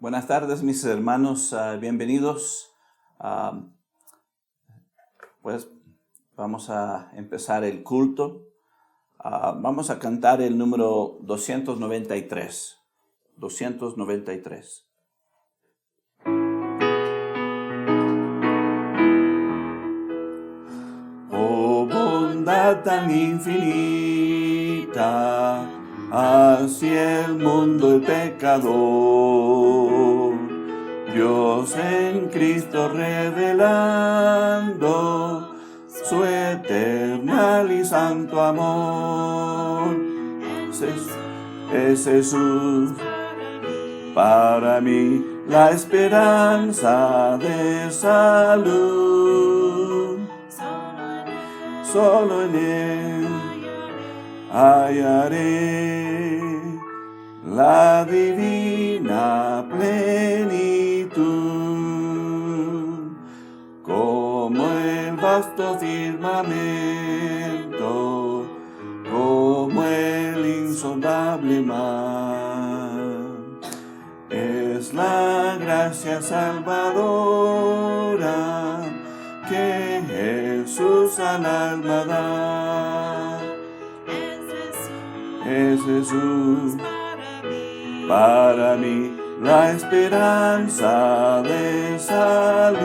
Buenas tardes, mis hermanos, bienvenidos. Pues vamos a empezar el culto. Vamos a cantar el número 293. 293. Oh, bondad tan infinita, hacia el mundo el pecador, Dios en Cristo revelando su eternal y santo amor. Es Jesús para mí la esperanza de salud. Solo en Él hallaré la divina plenitud, como el vasto firmamento, como el insondable mar. Es la gracia salvadora que Jesús al alma da. Es Jesús para mí la esperanza de salud.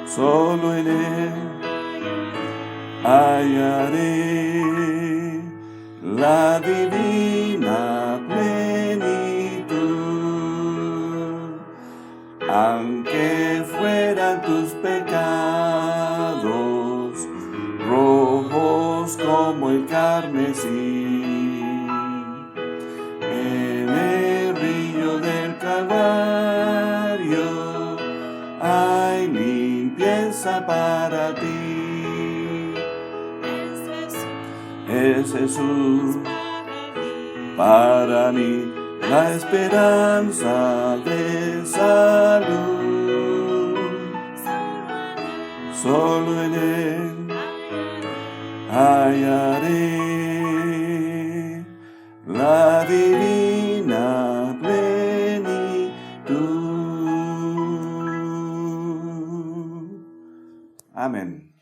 Solo en Él hallaré la divina plenitud. Aunque fueran tus pecados rojos como el carmesí, en el río del Calvario hay limpieza para ti. Es Jesús para mí la esperanza de salud. Solo en Él hallaré la divina plenitud. Amén.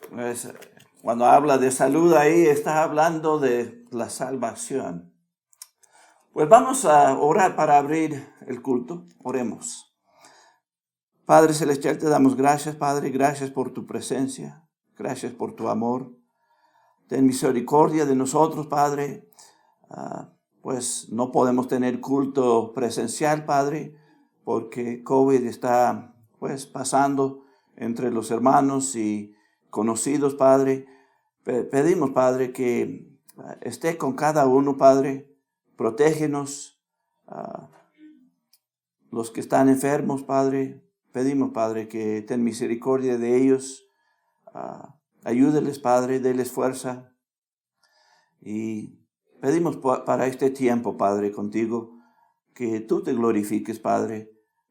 Pues, cuando habla de salud ahí está hablando de la salvación. Pues vamos a orar para abrir el culto. Oremos. Padre Celestial, te damos gracias, Padre. Gracias por tu presencia. Gracias por tu amor. Ten misericordia de nosotros, Padre. Pues no podemos tener culto presencial, Padre, porque COVID está pues pasando entre los hermanos y conocidos, Padre. Pedimos, Padre, que esté con cada uno, Padre. Protégenos, los que están enfermos, Padre. Pedimos, Padre, que ten misericordia de ellos. Ayúdeles, Padre, déles fuerza. Y pedimos para este tiempo, Padre, contigo, que tú te glorifiques, Padre.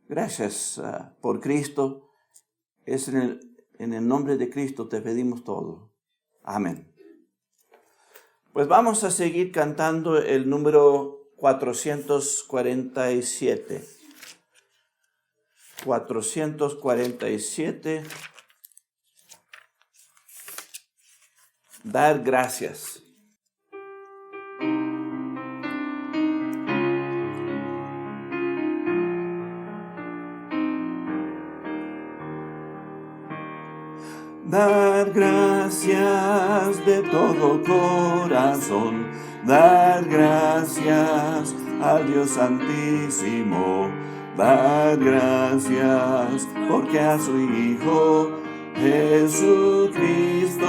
Gracias por Cristo. Es en el nombre de Cristo te pedimos todo. Amén. Pues vamos a seguir cantando el número 447. 447. Dar gracias. Dar gracias de todo corazón, dar gracias al Dios Santísimo, dar gracias porque a su Hijo Jesucristo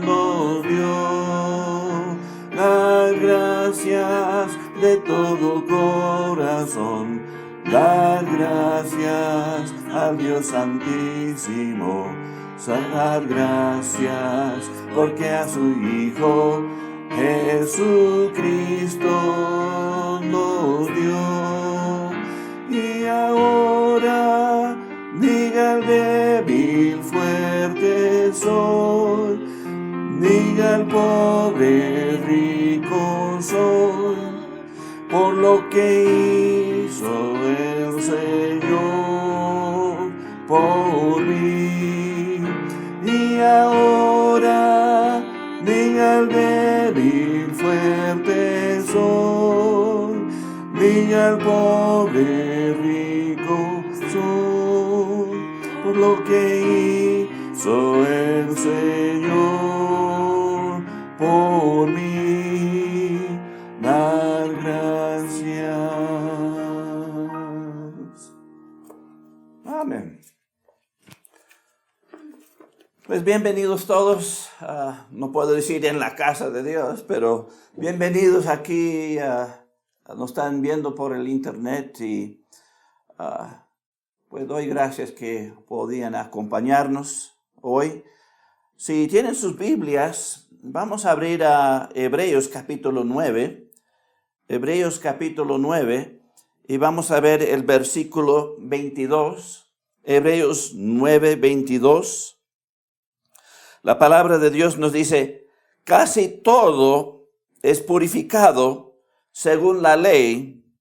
nos dio. Dar gracias de todo corazón, dar gracias al Dios Santísimo. Dar gracias porque a su Hijo Jesucristo nos dio. Y ahora diga el débil fuerte soy, diga el pobre rico soy, por lo que hizo el Señor por mí. Y ahora diga el débil fuerte soy, diga el pobre rico soy, por lo que hizo el Señor por mí. Dar gracias. Amén. Pues bienvenidos todos, no puedo decir en la casa de Dios, pero bienvenidos aquí, nos están viendo por el internet y pues doy gracias que podían acompañarnos hoy. Si tienen sus Biblias, vamos a abrir a Hebreos capítulo 9, Hebreos capítulo 9, y vamos a ver el versículo 22, Hebreos 9, 22. La palabra de Dios nos dice, casi todo es purificado según la ley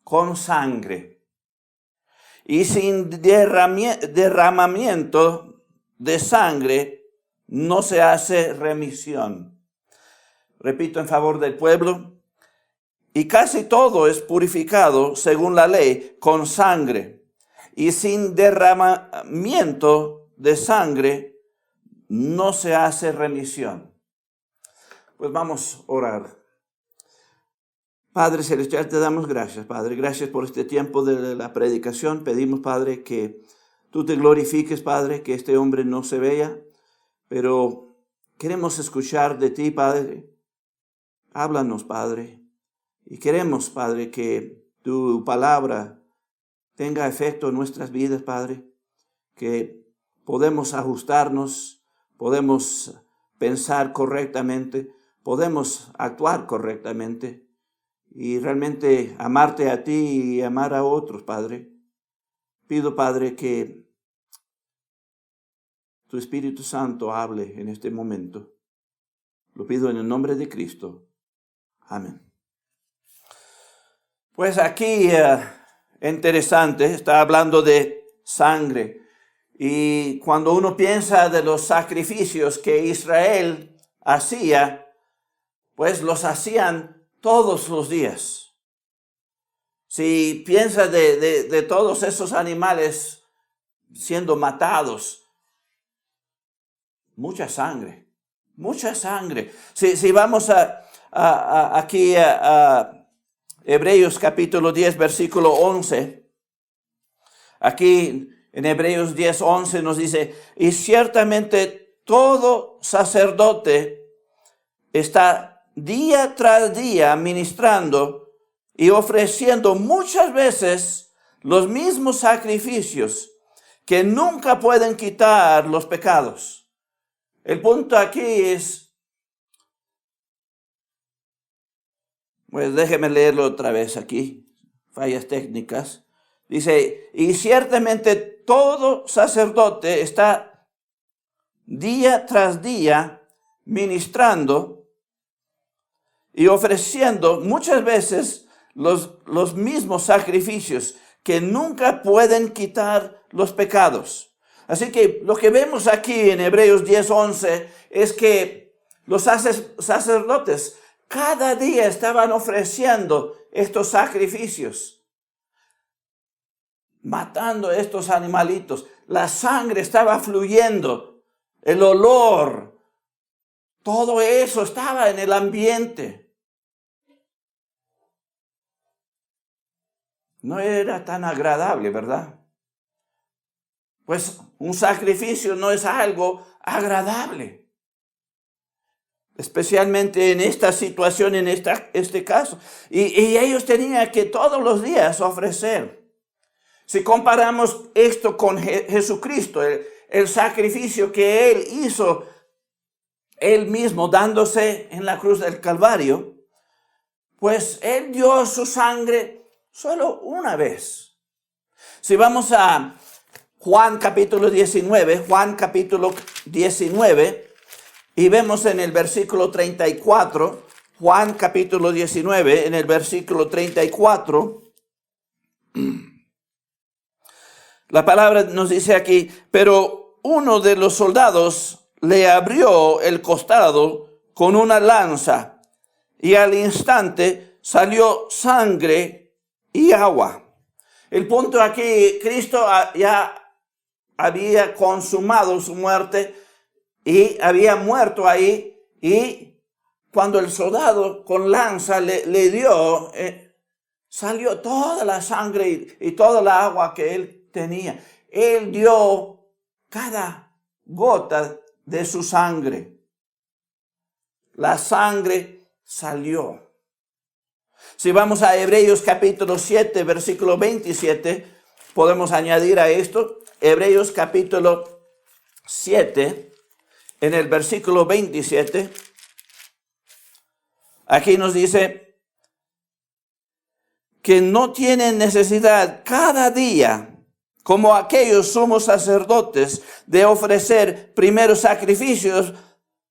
con sangre, y sin derramamiento de sangre no se hace remisión. Repito en favor del pueblo, y casi todo es purificado según la ley con sangre, y sin derramamiento de sangre no se hace remisión. Pues vamos a orar. Padre Celestial, te damos gracias, Padre. Gracias por este tiempo de la predicación. Pedimos, Padre, que tú te glorifiques, Padre, que este hombre no se vea, pero queremos escuchar de ti, Padre. Háblanos, Padre. Y queremos, Padre, que tu palabra tenga efecto en nuestras vidas, Padre. Que podemos ajustarnos, podemos pensar correctamente, podemos actuar correctamente y realmente amarte a ti y amar a otros, Padre. Pido, Padre, que tu Espíritu Santo hable en este momento. Lo pido en el nombre de Cristo. Amén. Pues aquí, interesante, está hablando de sangre. Y cuando uno piensa de los sacrificios que Israel hacía, pues los hacían todos los días. Si piensa de todos esos animales siendo matados, mucha sangre, mucha sangre. Si vamos aquí a Hebreos capítulo 10, versículo 11, aquí en Hebreos 10, 11 nos dice, y ciertamente todo sacerdote está día tras día ministrando y ofreciendo muchas veces los mismos sacrificios que nunca pueden quitar los pecados. El punto aquí es, pues déjeme leerlo otra vez aquí, fallas técnicas. Dice, y ciertamente todo sacerdote está día tras día ministrando y ofreciendo muchas veces los mismos sacrificios que nunca pueden quitar los pecados. Así que lo que vemos aquí en Hebreos 10:11 es que los sacerdotes cada día estaban ofreciendo estos sacrificios, matando estos animalitos. La sangre estaba fluyendo, el olor, todo eso estaba en el ambiente. No era tan agradable, ¿verdad? Pues un sacrificio no es algo agradable, especialmente en esta situación, en este caso. Y ellos tenían que todos los días ofrecer. Si comparamos esto con Jesucristo, el sacrificio que Él hizo, Él mismo dándose en la cruz del Calvario, pues Él dio su sangre solo una vez. Si vamos a Juan capítulo 19, Y vemos en el versículo 34, Juan capítulo 19, en el versículo 34, la palabra nos dice aquí, pero uno de los soldados le abrió el costado con una lanza y al instante salió sangre y agua. El punto aquí, Cristo ya había consumado su muerte y había muerto ahí, y cuando el soldado con lanza le dio, salió toda la sangre y toda la agua que él tenía. Él dio cada gota de su sangre. La sangre salió. Si vamos a Hebreos capítulo 7, versículo 27, podemos añadir a esto, Hebreos capítulo 7, en el versículo 27, aquí nos dice que no tienen necesidad cada día, como aquellos sumos sacerdotes, de ofrecer primero sacrificios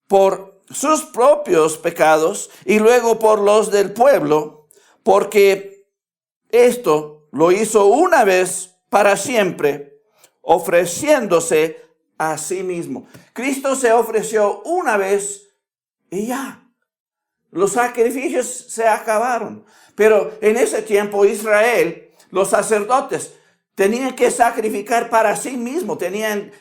por sus propios pecados y luego por los del pueblo, porque esto lo hizo una vez para siempre, ofreciéndose a sí mismo. Cristo se ofreció una vez y ya. Los sacrificios se acabaron. Pero en ese tiempo Israel, los sacerdotes, tenían que sacrificar para sí mismos. Tenían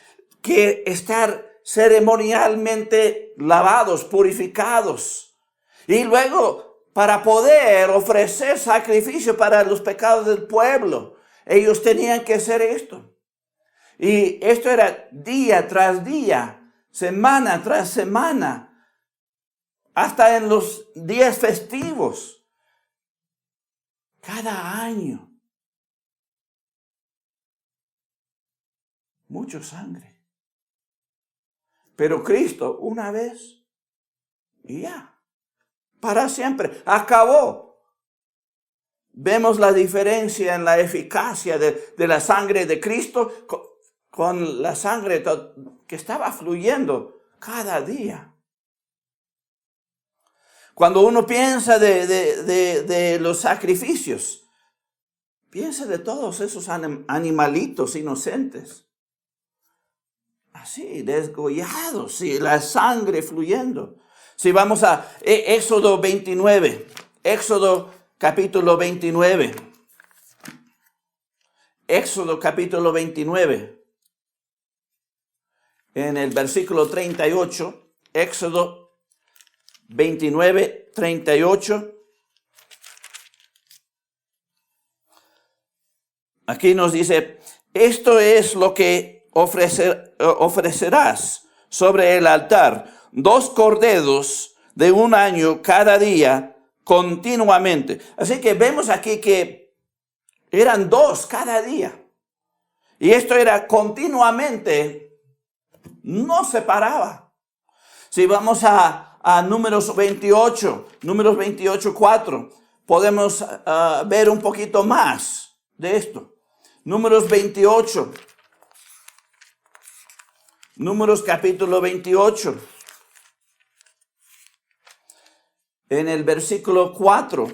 que estar ceremonialmente lavados, purificados. Y luego, para poder ofrecer sacrificio para los pecados del pueblo, ellos tenían que hacer esto. Y esto era día tras día, semana tras semana, hasta en los días festivos, cada año. Mucha sangre. Pero Cristo, una vez y ya, para siempre, acabó. Vemos la diferencia en la eficacia de la sangre de Cristo con la sangre que estaba fluyendo cada día. Cuando uno piensa de los sacrificios, piensa de todos esos animalitos inocentes, así, desgollados, y la sangre fluyendo. Si vamos a Éxodo 29, Éxodo capítulo 29, Éxodo capítulo 29, en el versículo 38, Éxodo 29, 38. Aquí nos dice, esto es lo que ofrecerás sobre el altar, 2 corderos de 1 año cada día continuamente. Así que vemos aquí que eran 2 cada día. Y esto era continuamente, no se paraba. Si vamos a Números 28, 4, podemos ver un poquito más de esto. Números 28, Números capítulo 28, en el versículo 4,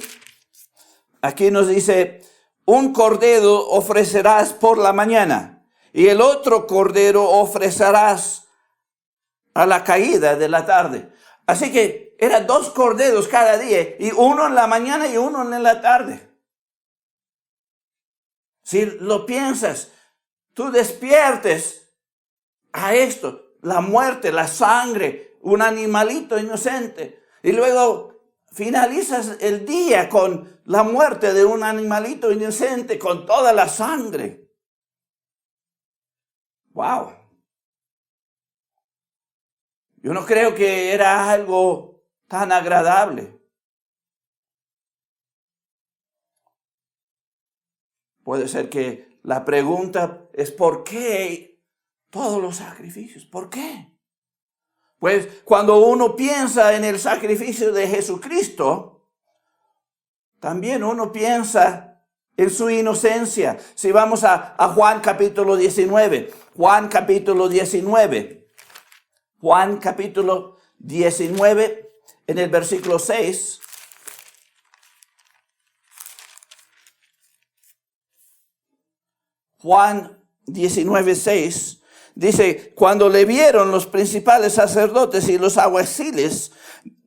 aquí nos dice, un cordero ofrecerás por la mañana y el otro cordero ofrecerás a la caída de la tarde. Así que eran 2 corderos cada día, y uno en la mañana y uno en la tarde. Si lo piensas, tú despiertes a esto, la muerte, la sangre, un animalito inocente, y luego finalizas el día con la muerte de un animalito inocente, con toda la sangre. ¡Wow! Yo no creo que era algo tan agradable. Puede ser que la pregunta es ¿por qué todos los sacrificios? ¿Por qué? Pues cuando uno piensa en el sacrificio de Jesucristo, también uno piensa en su inocencia. Si vamos a Juan capítulo 19, Juan capítulo 19. Juan capítulo 19, en el versículo 6. Juan 19, 6. Dice, cuando le vieron los principales sacerdotes y los alguaciles,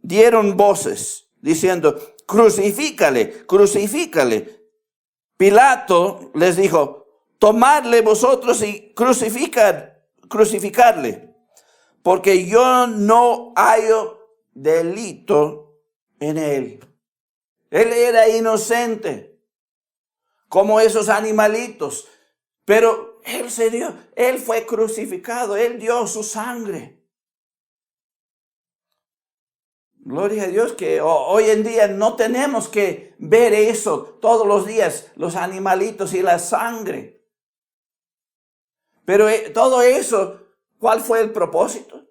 dieron voces, diciendo, crucifícale, crucifícale. Pilato les dijo, tomadle vosotros y crucificarle, porque yo no hallo delito en él. Él era inocente, como esos animalitos, pero él fue crucificado, él dio su sangre. Gloria a Dios que hoy en día no tenemos que ver eso todos los días, los animalitos y la sangre. Pero todo eso, ¿cuál fue el propósito?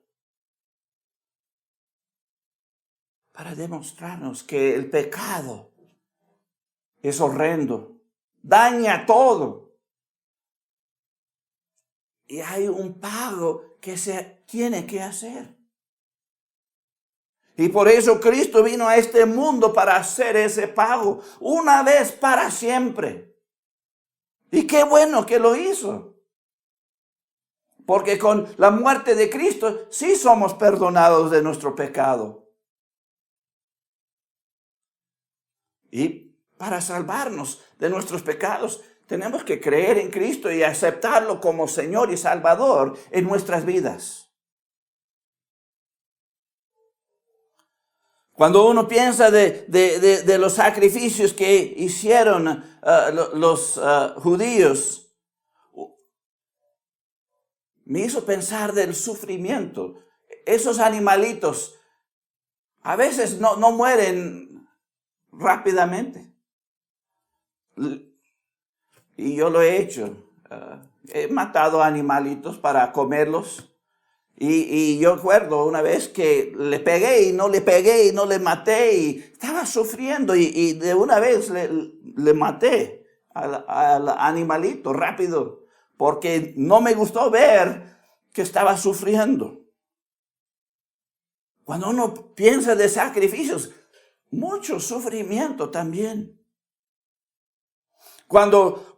Para demostrarnos que el pecado es horrendo, daña todo. Y hay un pago que se tiene que hacer. Y por eso Cristo vino a este mundo para hacer ese pago una vez para siempre. Y qué bueno que lo hizo. Porque con la muerte de Cristo sí somos perdonados de nuestro pecado. Y para salvarnos de nuestros pecados tenemos que creer en Cristo y aceptarlo como Señor y Salvador en nuestras vidas. Cuando uno piensa de los sacrificios que hicieron los judíos, me hizo pensar del sufrimiento. Esos animalitos a veces no mueren rápidamente. Y yo lo he hecho. He matado animalitos para comerlos. Y yo recuerdo una vez que le pegué y no le pegué y no le maté y estaba sufriendo y de una vez le maté al animalito rápido porque no me gustó ver que estaba sufriendo. Cuando uno piensa de sacrificios, mucho sufrimiento también. Cuando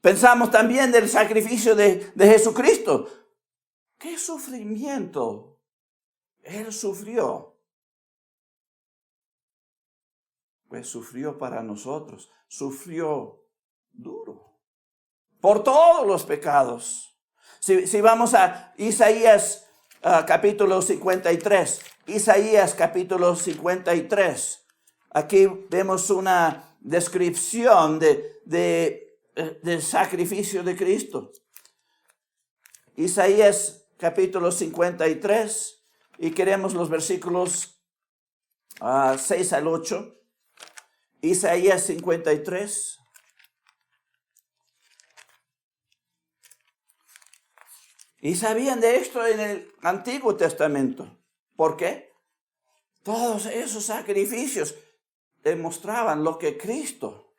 pensamos también del sacrificio de Jesucristo, ¿qué sufrimiento Él sufrió? Pues sufrió para nosotros, sufrió duro, por todos los pecados. Si vamos a Isaías capítulo 53, Isaías capítulo 53, aquí vemos una descripción del sacrificio de Cristo. Isaías capítulo 53, y queremos los versículos 6 al 8. Isaías 53. Y sabían de esto en el Antiguo Testamento. ¿Por qué? Todos esos sacrificios demostraban lo que Cristo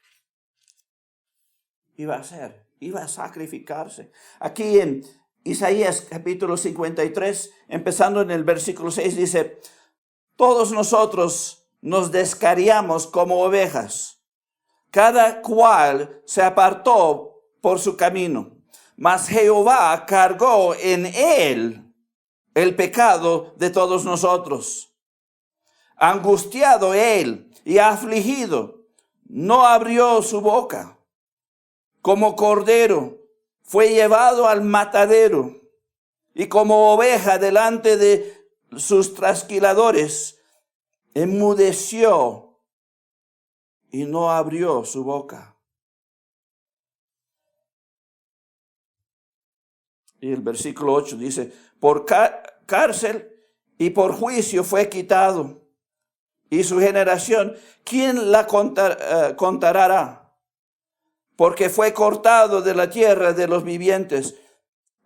iba a hacer, iba a sacrificarse. Aquí en Isaías capítulo 53, empezando en el versículo 6, dice, todos nosotros nos descarriamos como ovejas, cada cual se apartó por su camino, mas Jehová cargó en él el pecado de todos nosotros. Angustiado él y afligido, no abrió su boca. Como cordero fue llevado al matadero, y como oveja delante de sus trasquiladores, enmudeció y no abrió su boca. Y el versículo 8 dice, por cárcel y por juicio fue quitado, y su generación, ¿quién la contará? Porque fue cortado de la tierra de los vivientes,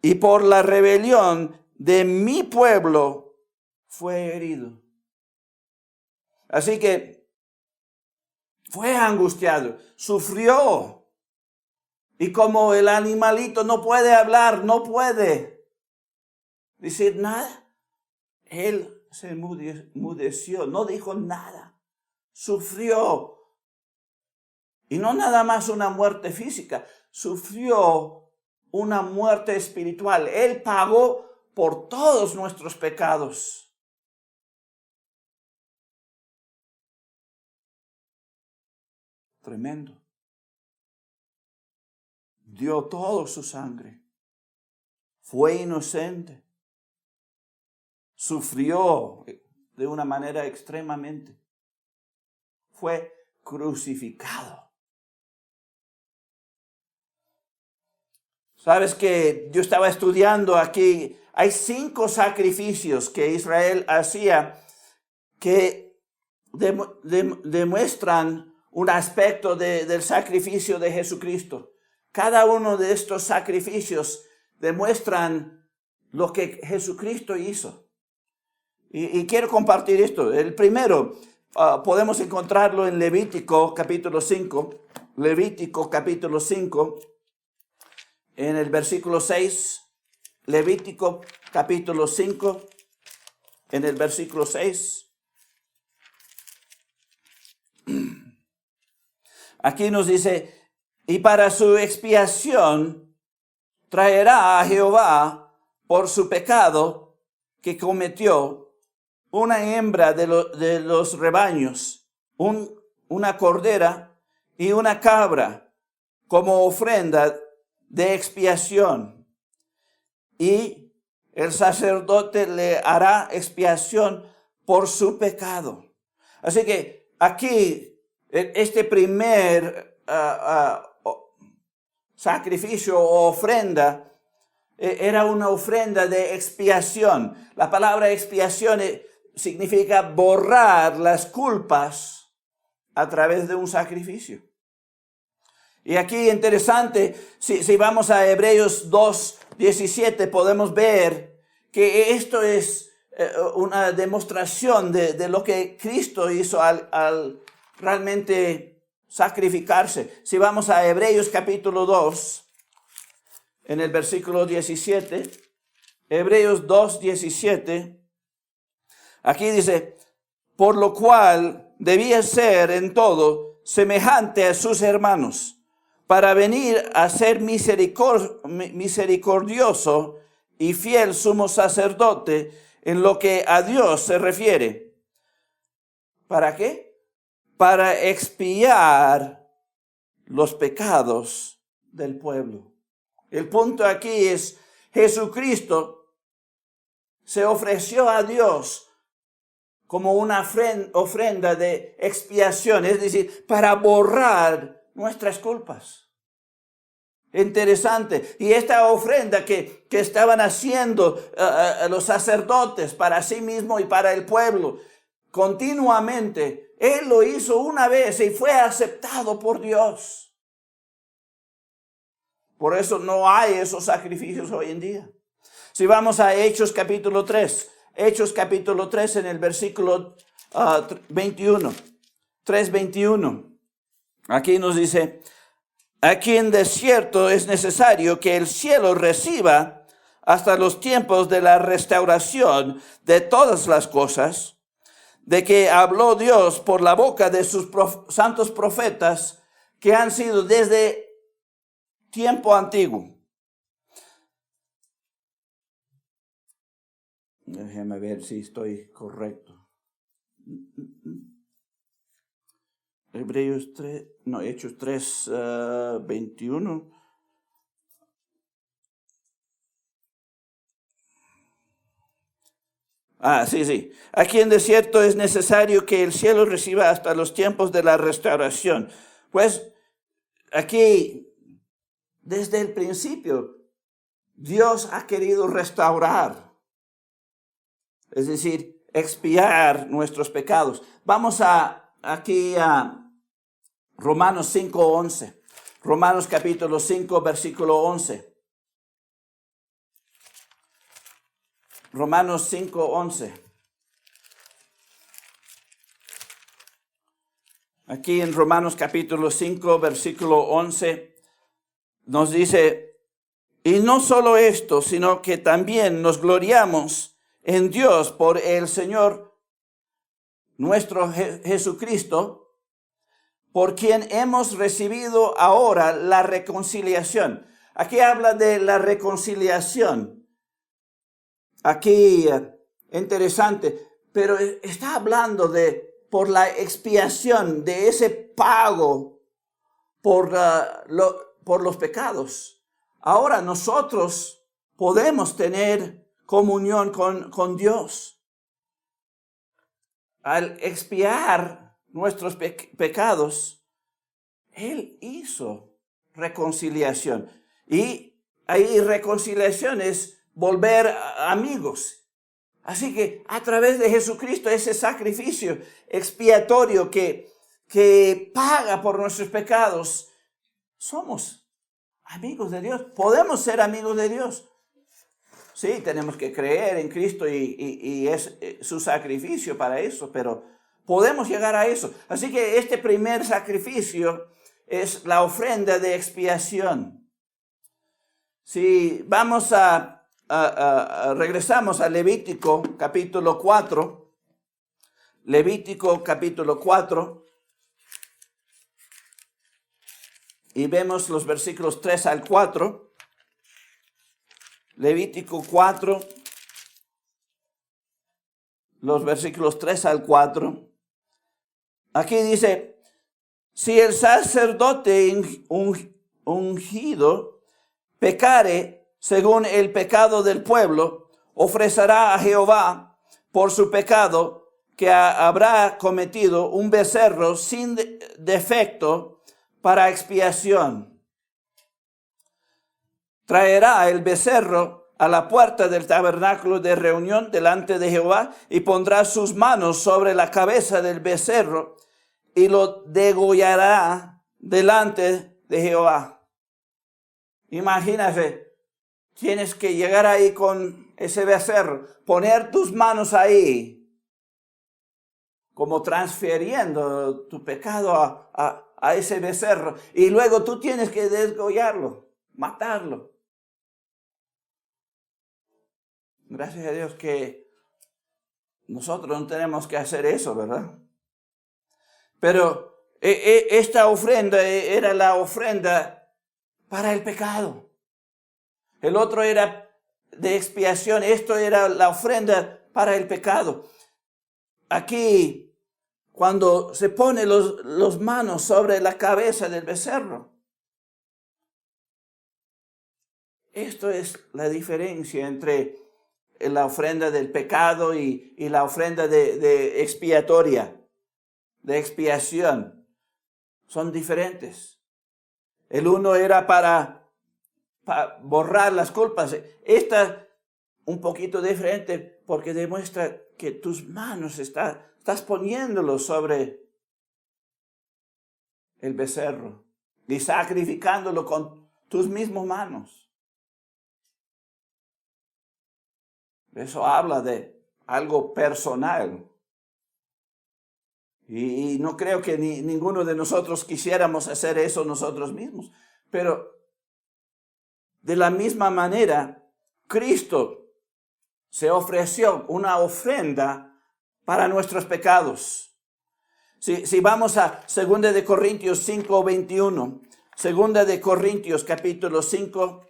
y por la rebelión de mi pueblo fue herido. Así que fue angustiado, sufrió. Y como el animalito no puede hablar, no puede decir nada, él se enmudeció, no dijo nada, sufrió. Y no nada más una muerte física, sufrió una muerte espiritual. Él pagó por todos nuestros pecados. Tremendo. Dio toda su sangre. Fue inocente. Sufrió de una manera extremadamente. Fue crucificado. Sabes que yo estaba estudiando aquí, hay 5 sacrificios que Israel hacía que demuestran un aspecto del sacrificio de Jesucristo. Cada uno de estos sacrificios demuestran lo que Jesucristo hizo. Y quiero compartir esto. El primero, podemos encontrarlo en Levítico capítulo 5. Levítico capítulo 5, en el versículo 6. Levítico capítulo 5, en el versículo 6. Aquí nos dice, y para su expiación traerá a Jehová por su pecado que cometió una hembra de los rebaños, una cordera y una cabra como ofrenda de expiación. Y el sacerdote le hará expiación por su pecado. Así que aquí, este primer sacrificio o ofrenda era una ofrenda de expiación. La palabra expiación significa borrar las culpas a través de un sacrificio. Y aquí interesante, si vamos a Hebreos 2:17, podemos ver que esto es una demostración de lo que Cristo hizo al realmente sacrificarse. Si vamos a Hebreos capítulo 2, en el versículo 17, Hebreos 2:17, aquí dice, por lo cual debía ser en todo semejante a sus hermanos, para venir a ser misericordioso y fiel sumo sacerdote en lo que a Dios se refiere. ¿Para qué? Para expiar los pecados del pueblo. El punto aquí es, Jesucristo se ofreció a Dios como una ofrenda de expiación, es decir, para borrar nuestras culpas. Interesante. Y esta ofrenda que estaban haciendo los sacerdotes para sí mismos y para el pueblo, continuamente, Él lo hizo una vez y fue aceptado por Dios. Por eso no hay esos sacrificios hoy en día. Si vamos a Hechos capítulo 3, Hechos capítulo 3 en el versículo 21, 3:21. Aquí nos dice, aquí en desierto es necesario que el cielo reciba hasta los tiempos de la restauración de todas las cosas, de que habló Dios por la boca de sus santos profetas que han sido desde tiempo antiguo. Déjeme ver si estoy correcto. Hechos 3, 21. Sí. Aquí en desierto es necesario que el cielo reciba hasta los tiempos de la restauración. Pues aquí, desde el principio, Dios ha querido restaurar. Es decir, expiar nuestros pecados. Vamos aquí a Romanos 5:11. Romanos capítulo 5, versículo 11. Romanos 5:11. Aquí en Romanos capítulo 5, versículo 11, nos dice, y no solo esto, sino que también nos gloriamos en Dios por el Señor nuestro Jesucristo, por quien hemos recibido ahora la reconciliación. Aquí habla de la reconciliación. Aquí, interesante, pero está hablando de por la expiación, de ese pago por los pecados. Ahora nosotros podemos tener comunión con Dios. Al expiar nuestros pecados, Él hizo reconciliación. Y ahí reconciliación es volver amigos. Así que a través de Jesucristo, ese sacrificio expiatorio que paga por nuestros pecados, somos amigos de Dios. Podemos ser amigos de Dios. Sí, tenemos que creer en Cristo y es su sacrificio para eso, pero podemos llegar a eso. Así que este primer sacrificio es la ofrenda de expiación. Si vamos regresamos a Levítico capítulo 4, Levítico capítulo 4, y vemos los versículos 3 al 4. Levítico 4, los versículos 3 al 4. Aquí dice, si el sacerdote ungido pecare según el pecado del pueblo, ofrecerá a Jehová por su pecado que habrá cometido un becerro sin defecto para expiación. Traerá el becerro a la puerta del tabernáculo de reunión delante de Jehová y pondrá sus manos sobre la cabeza del becerro y lo degollará delante de Jehová. Imagínate, tienes que llegar ahí con ese becerro, poner tus manos ahí, como transfiriendo tu pecado a ese becerro, y luego tú tienes que degollarlo, matarlo. Gracias a Dios que nosotros no tenemos que hacer eso, ¿verdad? Pero esta ofrenda era la ofrenda para el pecado. El otro era de expiación. Esto era la ofrenda para el pecado. Aquí, cuando se pone los manos sobre la cabeza del becerro, esto es la diferencia entre la ofrenda del pecado y la ofrenda de expiatoria, de expiación. Son diferentes. El uno era para borrar las culpas. Esta un poquito diferente porque demuestra que tus manos estás poniéndolo sobre el becerro y sacrificándolo con tus mismas manos. Eso habla de algo personal. Y no creo que ninguno de nosotros quisiéramos hacer eso nosotros mismos. Pero de la misma manera, Cristo se ofreció una ofrenda para nuestros pecados. Si vamos a 2 de Corintios 5, 21. 2 de Corintios capítulo 5.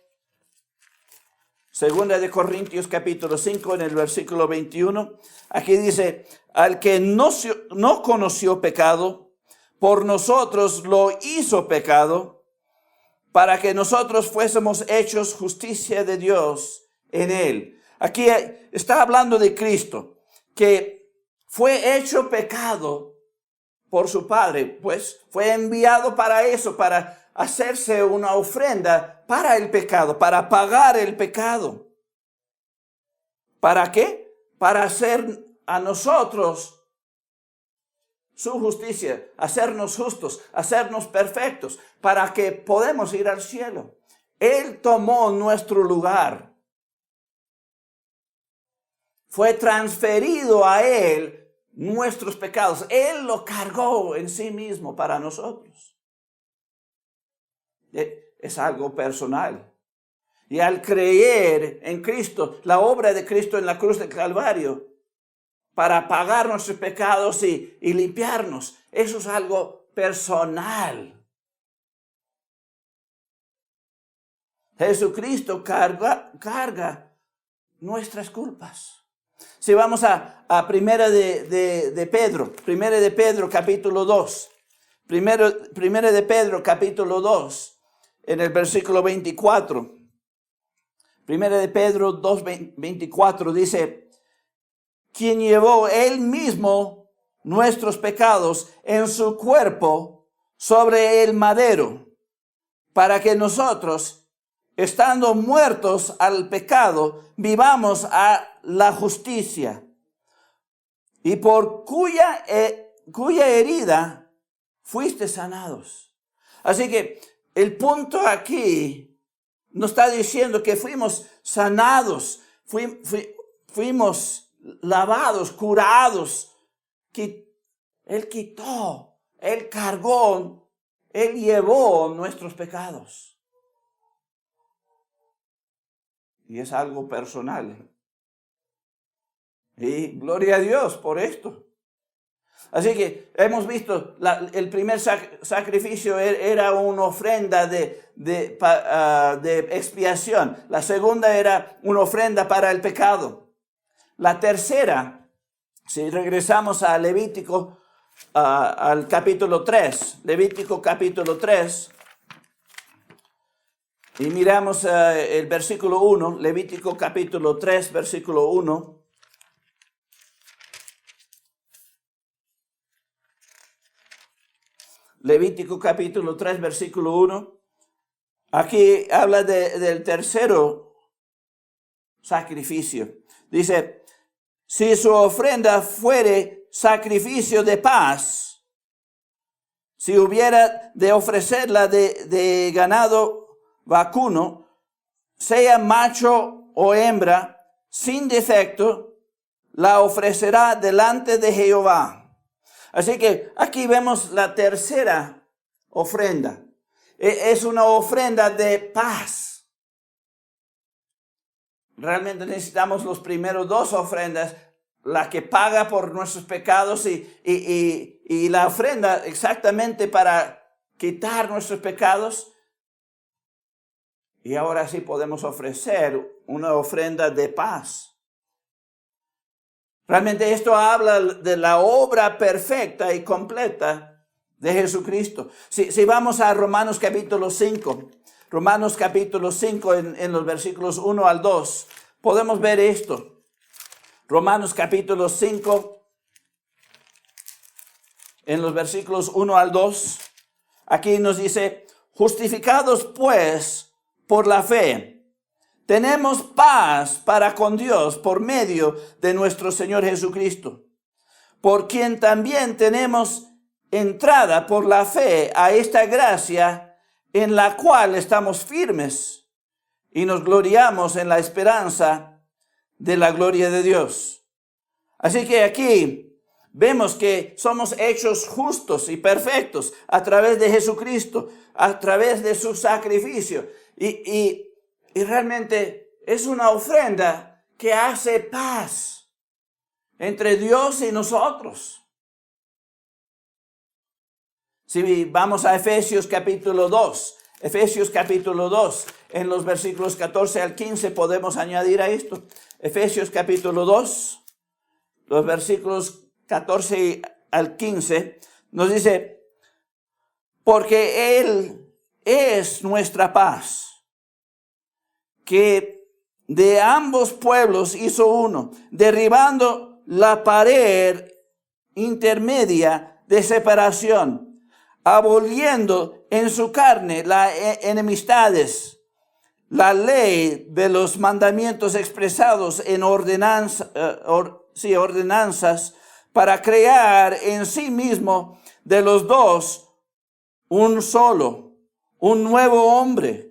2 de Corintios capítulo 5 en el versículo 21. Aquí dice, al que no conoció pecado, por nosotros lo hizo pecado, para que nosotros fuésemos hechos justicia de Dios en él. Aquí está hablando de Cristo, que fue hecho pecado por su Padre, pues fue enviado para eso, para hacerse una ofrenda para el pecado, para pagar el pecado. ¿Para qué? Para hacer a nosotros su justicia, hacernos justos, hacernos perfectos, para que podamos ir al cielo. Él tomó nuestro lugar. Fue transferido a Él nuestros pecados. Él lo cargó en sí mismo para nosotros. Es algo personal. Y al creer en Cristo, la obra de Cristo en la cruz del Calvario, para pagar nuestros pecados y limpiarnos, eso es algo personal. Jesucristo carga nuestras culpas. Si vamos a Primera de Pedro capítulo 2. Primera de Pedro capítulo 2, en el versículo 24. Primera de Pedro 2, 24 dice, quien llevó él mismo nuestros pecados en su cuerpo sobre el madero, para que nosotros, estando muertos al pecado, vivamos a la justicia, y por cuya herida fuiste sanados. Así que el punto aquí nos está diciendo que fuimos sanados, fuimos lavados, curados, que Él quitó, Él cargó, Él llevó nuestros pecados. Y es algo personal. Y gloria a Dios por esto. Así que hemos visto, el primer sacrificio era una ofrenda de expiación. La segunda era una ofrenda para el pecado. La tercera, si regresamos a Levítico, al capítulo 3, Levítico capítulo 3, y miramos el versículo 1, Levítico capítulo 3, versículo 1. Levítico capítulo 3, versículo 1. Aquí habla del tercero sacrificio. Dice, si su ofrenda fuere sacrificio de paz, si hubiera de ofrecerla de ganado vacuno, sea macho o hembra, sin defecto, la ofrecerá delante de Jehová. Así que aquí vemos la tercera ofrenda. Es una ofrenda de paz. Realmente necesitamos los primeros dos ofrendas, la que paga por nuestros pecados y la ofrenda exactamente para quitar nuestros pecados. Y ahora sí podemos ofrecer una ofrenda de paz. Realmente esto habla de la obra perfecta y completa de Jesucristo. Si vamos a Romanos capítulo 5, Romanos capítulo 5 en los versículos 1 al 2, podemos ver esto. Romanos capítulo 5, en los versículos 1 al 2, aquí nos dice, justificados pues por la fe, tenemos paz para con Dios por medio de nuestro Señor Jesucristo, por quien también tenemos entrada por la fe a esta gracia en la cual estamos firmes y nos gloriamos en la esperanza de la gloria de Dios. Así que aquí vemos que somos hechos justos y perfectos a través de Jesucristo, a través de su sacrificio. Y realmente es una ofrenda que hace paz entre Dios y nosotros. Si vamos a Efesios capítulo 2, en los versículos 14 al 15 podemos añadir a esto. Efesios capítulo 2, los versículos 14 al 15, nos dice, porque Él es nuestra paz, que de ambos pueblos hizo uno, derribando la pared intermedia de separación, aboliendo en su carne las enemistades, la ley de los mandamientos expresados en ordenanzas, para crear en sí mismo de los dos un solo, un nuevo hombre,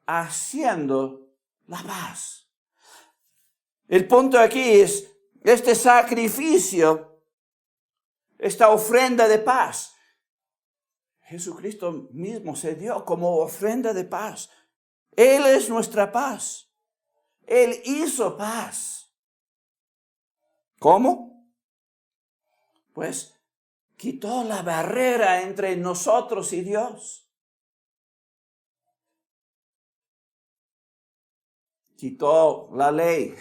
haciendo la paz. El punto aquí es este sacrificio, esta ofrenda de paz. Jesucristo mismo se dio como ofrenda de paz. Él es nuestra paz. Él hizo paz. ¿Cómo? Pues quitó la barrera entre nosotros y Dios. Quitó la ley,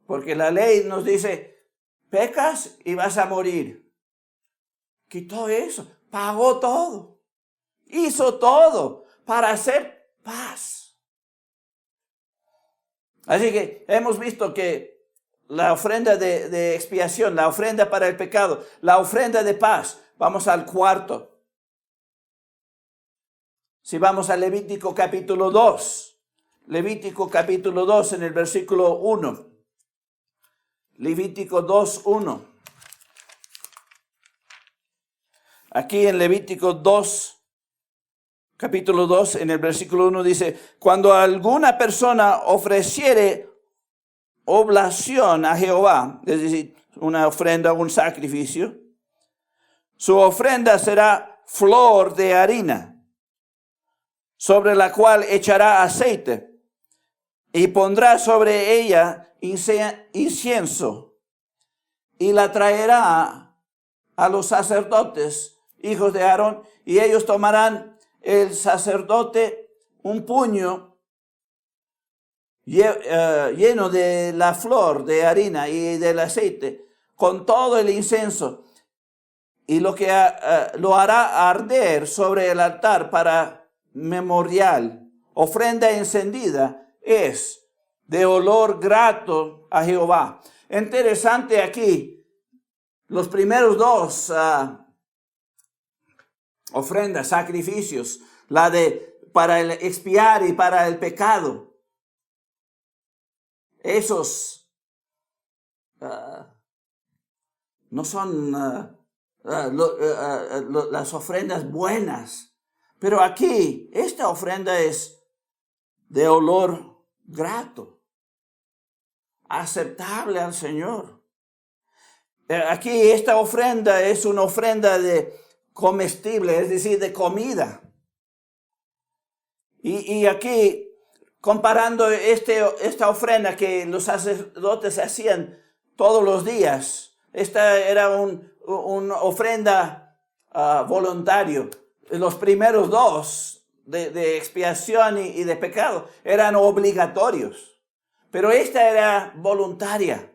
porque la ley nos dice, pecas y vas a morir. Quitó eso, pagó todo, hizo todo para hacer paz. Así que hemos visto que la ofrenda de expiación, la ofrenda para el pecado, la ofrenda de paz. Vamos al cuarto. Si vamos a Levítico capítulo 2. Levítico capítulo 2 en el versículo 1. Levítico 2:1. Aquí en Levítico 2, capítulo 2, en el versículo 1 dice, cuando alguna persona ofreciere oblación a Jehová, es decir, una ofrenda, un sacrificio, su ofrenda será flor de harina, sobre la cual echará aceite, y pondrá sobre ella incienso, y la traerá a los sacerdotes, hijos de Aarón, y ellos tomarán el sacerdote un puño lleno de la flor de harina y del aceite, con todo el incienso, y lo hará arder sobre el altar para memorial, ofrenda encendida es de olor grato a Jehová. Interesante aquí, los primeros dos ofrendas, sacrificios, la de para el expiar y para el pecado. Esos no son las ofrendas buenas, pero aquí esta ofrenda es de olor grato, aceptable al Señor. Aquí esta ofrenda es una ofrenda de comestible, es decir, de comida. Y aquí, comparando esta ofrenda que los sacerdotes hacían todos los días, esta era una ofrenda voluntario. Los primeros dos de expiación y de pecado eran obligatorios, pero esta era voluntaria.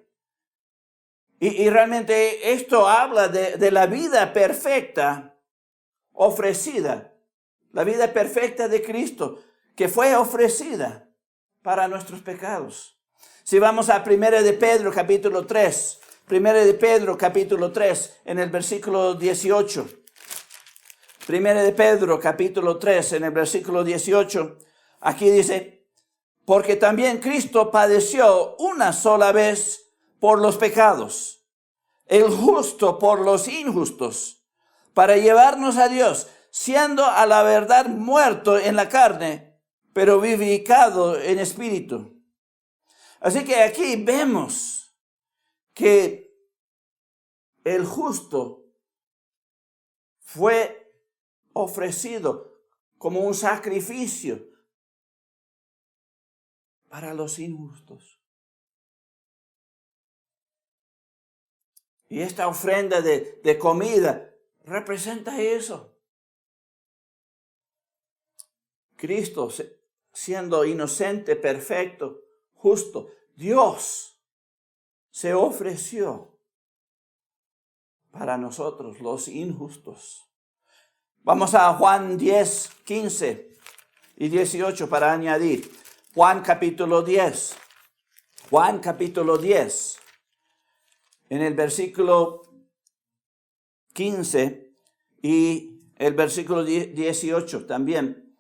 Y realmente esto habla de la vida perfecta ofrecida, la vida perfecta de Cristo, que fue ofrecida para nuestros pecados. Si vamos a 1 de Pedro capítulo 3, 1 de Pedro capítulo 3, en el versículo 18. 1 de Pedro capítulo 3, en el versículo 18, aquí dice, porque también Cristo padeció una sola vez por los pecados, el justo por los injustos, para llevarnos a Dios, siendo a la verdad muerto en la carne, pero vivificado en espíritu. Así que aquí vemos que el justo fue ofrecido como un sacrificio para los injustos. Y esta ofrenda de comida representa eso. Cristo, siendo inocente, perfecto, justo, Dios se ofreció para nosotros, los injustos. Vamos a Juan 10, 15 y 18 para añadir. Juan capítulo 10. Juan capítulo 10. En el versículo 15 y el versículo 18 también.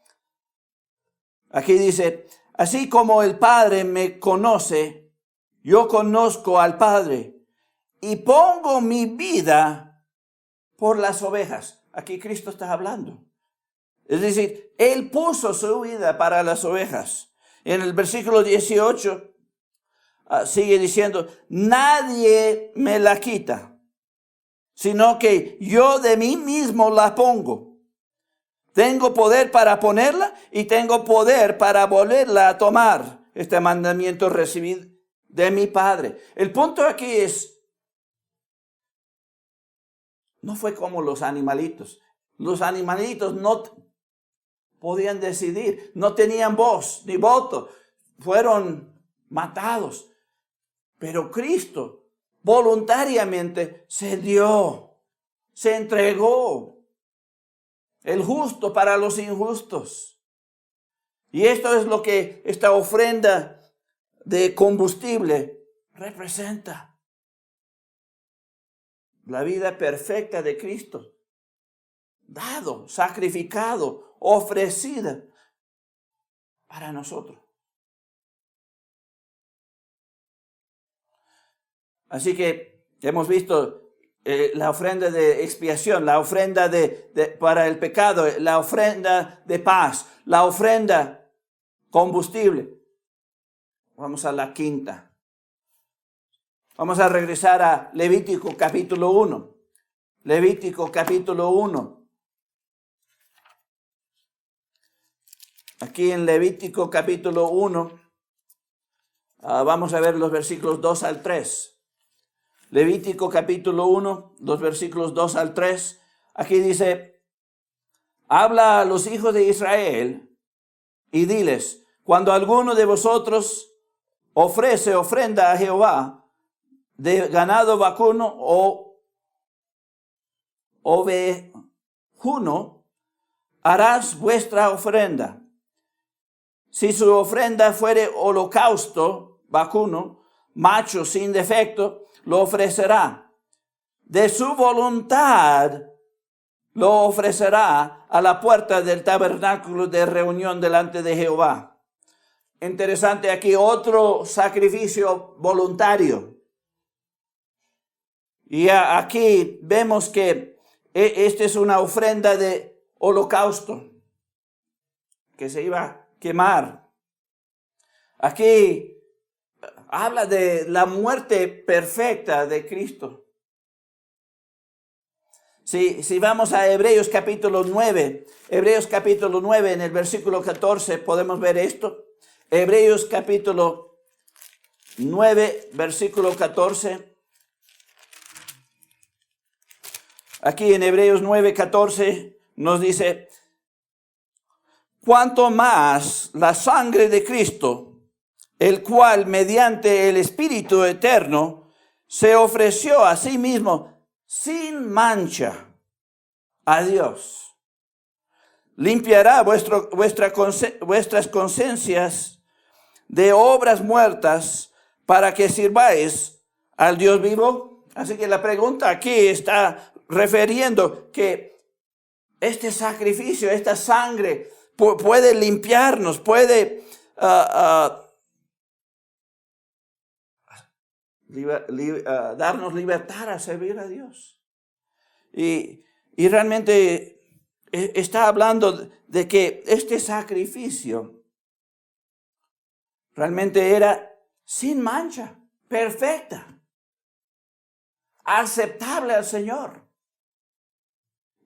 Aquí dice, así como el Padre me conoce, yo conozco al Padre y pongo mi vida por las ovejas. Aquí Cristo está hablando. Es decir, Él puso su vida para las ovejas. En el versículo 18 sigue diciendo, nadie me la quita, sino que yo de mí mismo la pongo. Tengo poder para ponerla y tengo poder para volverla a tomar. Este mandamiento recibí de mi Padre. El punto aquí es, no fue como los animalitos. Los animalitos no podían decidir, no tenían voz ni voto, fueron matados. Pero Cristo voluntariamente se dio, se entregó, el justo para los injustos. Y esto es lo que esta ofrenda de combustible representa. La vida perfecta de Cristo, dado, sacrificado, ofrecida para nosotros. Así que hemos visto la ofrenda de expiación, la ofrenda para el pecado, la ofrenda de paz, la ofrenda combustible. Vamos a la quinta. Vamos a regresar a Levítico capítulo 1. Levítico capítulo 1. Aquí en Levítico capítulo 1, vamos a ver los versículos 2 al 3. Levítico capítulo 1, los versículos 2 al 3. Aquí dice, habla a los hijos de Israel y diles, cuando alguno de vosotros ofrece ofrenda a Jehová de ganado vacuno o ovejuno, harás vuestra ofrenda. Si su ofrenda fuere holocausto vacuno, macho sin defecto, lo ofrecerá. De su voluntad lo ofrecerá a la puerta del tabernáculo de reunión delante de Jehová. Interesante aquí, otro sacrificio voluntario. Y aquí vemos que esta es una ofrenda de holocausto que se iba a quemar. Aquí habla de la muerte perfecta de Cristo. Si vamos a Hebreos capítulo 9, Hebreos capítulo 9 en el versículo 14 podemos ver esto. Hebreos capítulo 9, versículo 14. Aquí en Hebreos 9, 14 nos dice, cuanto más la sangre de Cristo, el cual mediante el Espíritu eterno se ofreció a sí mismo sin mancha a Dios, limpiará vuestras conciencias de obras muertas para que sirváis al Dios vivo. Así que la pregunta aquí está refiriendo que este sacrificio, esta sangre puede limpiarnos, puede darnos libertad a servir a Dios. Y realmente está hablando de que este sacrificio realmente era sin mancha, perfecta, aceptable al Señor.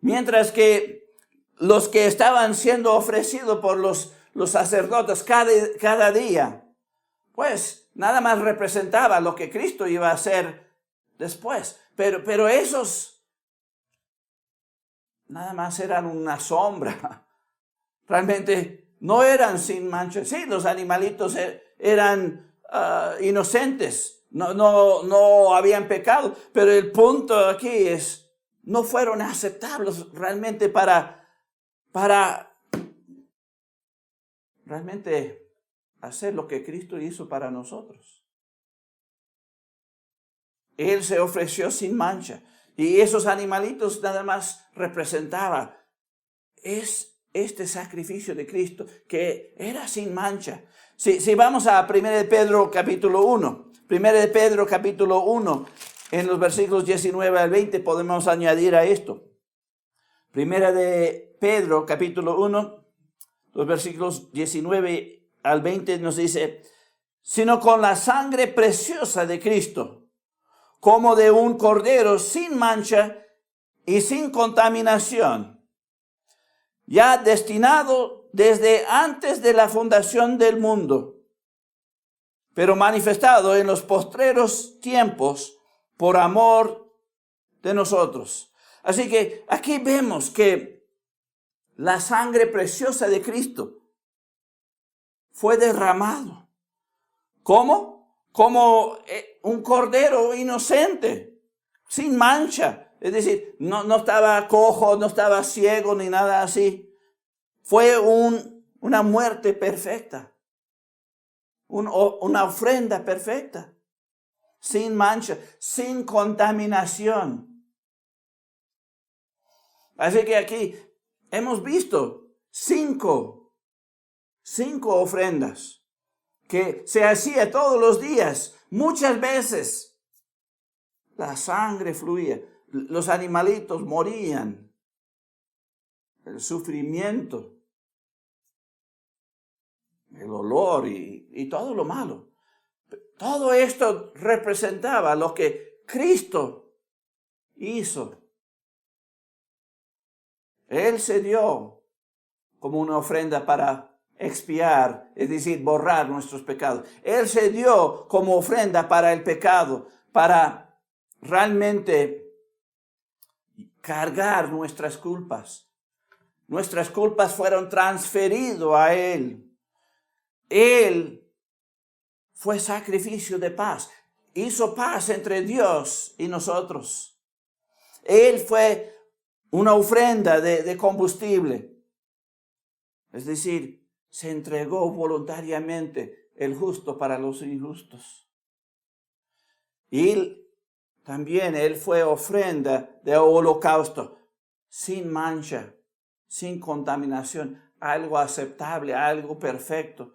Mientras que los que estaban siendo ofrecidos por los sacerdotes cada día, pues nada más representaba lo que Cristo iba a hacer después. Pero esos nada más eran una sombra. Realmente no eran sin mancha. Sí, los animalitos eran inocentes. No habían pecado. Pero el punto aquí es, no fueron aceptables realmente para realmente hacer lo que Cristo hizo para nosotros. Él se ofreció sin mancha. Y esos animalitos nada más representaban este sacrificio de Cristo que era sin mancha. Si vamos a 1 de Pedro capítulo 1, 1 de Pedro capítulo 1, en los versículos 19 al 20 podemos añadir a esto. 1 de Pedro capítulo 1, los versículos 19 al 20 nos dice, sino con la sangre preciosa de Cristo, como de un cordero sin mancha y sin contaminación, ya destinado desde antes de la fundación del mundo, pero manifestado en los postreros tiempos por amor de nosotros. Así que aquí vemos que la sangre preciosa de Cristo fue derramado. ¿Cómo? Como un cordero inocente, sin mancha. Es decir, no estaba cojo, no estaba ciego ni nada así. Fue una muerte perfecta. Una ofrenda perfecta. Sin mancha, sin contaminación. Así que aquí hemos visto cinco ofrendas que se hacía todos los días. Muchas veces la sangre fluía. Los animalitos morían. El sufrimiento, el olor y todo lo malo. Todo esto representaba lo que Cristo hizo. Él se dio como una ofrenda para expiar, es decir, borrar nuestros pecados. Él se dio como ofrenda para el pecado, para realmente cargar nuestras culpas. Nuestras culpas fueron transferidas a Él. Él fue sacrificio de paz. Hizo paz entre Dios y nosotros. Él fue una ofrenda de combustible. Es decir, se entregó voluntariamente el justo para los injustos. Y también Él fue ofrenda de holocausto, sin mancha, sin contaminación, algo aceptable, algo perfecto,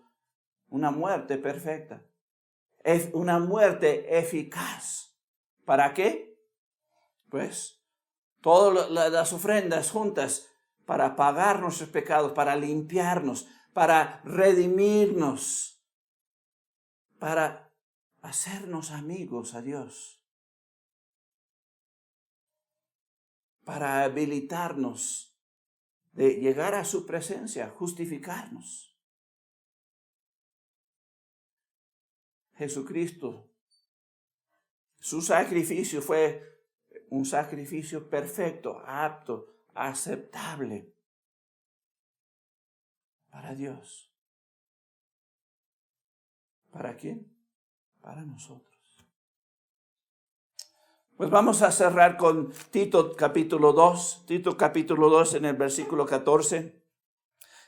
una muerte perfecta. Es una muerte eficaz. ¿Para qué? Pues todas las ofrendas juntas para pagar nuestros pecados, para limpiarnos, para redimirnos, para hacernos amigos a Dios, para habilitarnos de llegar a su presencia, justificarnos. Jesucristo, su sacrificio fue un sacrificio perfecto, apto, aceptable para Dios. ¿Para quién? Para nosotros. Pues vamos a cerrar con Tito capítulo 2. Tito capítulo 2 en el versículo 14.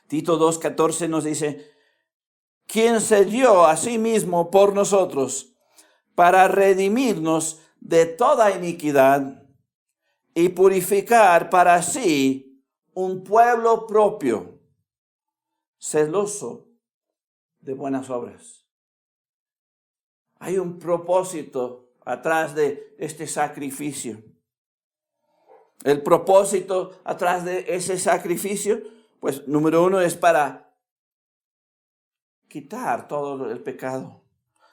Tito 2:14 nos dice: quien se dio a sí mismo por nosotros para redimirnos de toda iniquidad y purificar para sí un pueblo propio, celoso de buenas obras. Hay un propósito atrás de este sacrificio. El propósito atrás de ese sacrificio, pues número uno es para quitar todo el pecado.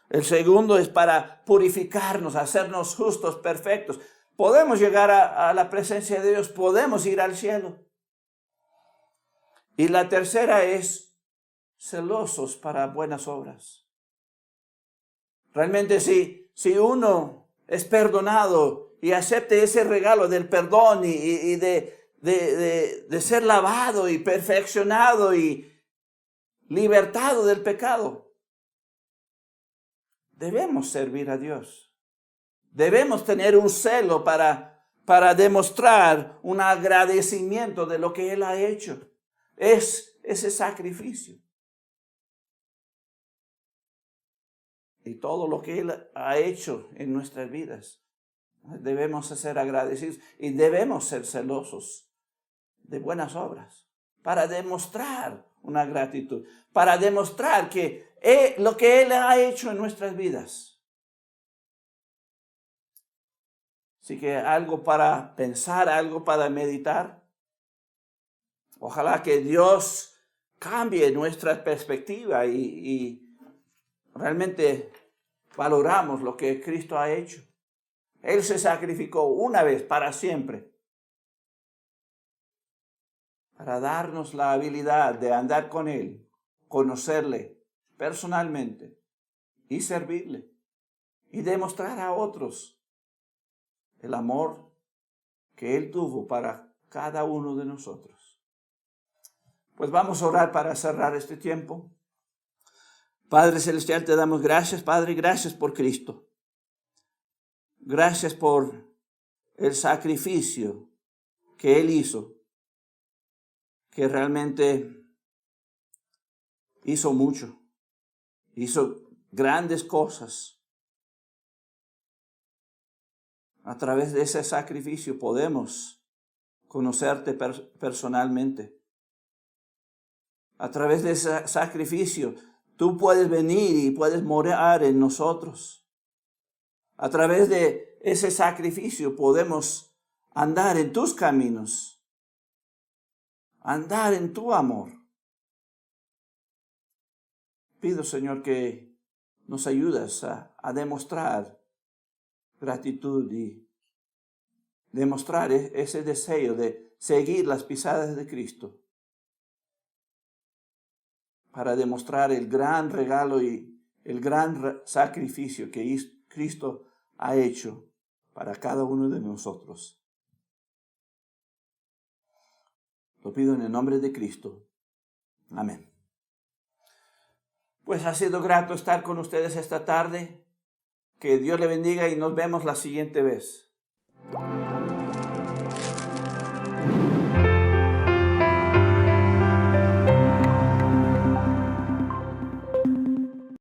El segundo es para purificarnos, hacernos justos, perfectos. Podemos llegar a la presencia de Dios, podemos ir al cielo. Y la tercera es celosos para buenas obras. Realmente si uno es perdonado y acepte ese regalo del perdón y de ser lavado y perfeccionado y libertado del pecado, debemos servir a Dios. Debemos tener un celo para demostrar un agradecimiento de lo que Él ha hecho. Es ese sacrificio. Y todo lo que Él ha hecho en nuestras vidas. Debemos ser agradecidos y debemos ser celosos de buenas obras para demostrar una gratitud, para demostrar que lo que Él ha hecho en nuestras vidas. Así que algo para pensar, algo para meditar. Ojalá que Dios cambie nuestra perspectiva y realmente valoramos lo que Cristo ha hecho. Él se sacrificó una vez para siempre. para darnos la habilidad de andar con Él, conocerle personalmente y servirle y demostrar a otros el amor que Él tuvo para cada uno de nosotros. Pues vamos a orar para cerrar este tiempo. Padre Celestial, te damos gracias, Padre, gracias por Cristo. Gracias por el sacrificio que Él hizo, que realmente hizo mucho, hizo grandes cosas. A través de ese sacrificio podemos conocerte personalmente. A través de ese sacrificio tú puedes venir y puedes morar en nosotros. A través de ese sacrificio podemos andar en tus caminos, andar en tu amor. Pido, Señor, que nos ayudes a demostrar gratitud y demostrar ese deseo de seguir las pisadas de Cristo, para demostrar el gran regalo y el gran sacrificio que Cristo ha hecho para cada uno de nosotros. Lo pido en el nombre de Cristo. Amén. Pues ha sido grato estar con ustedes esta tarde. Que Dios le bendiga y nos vemos la siguiente vez.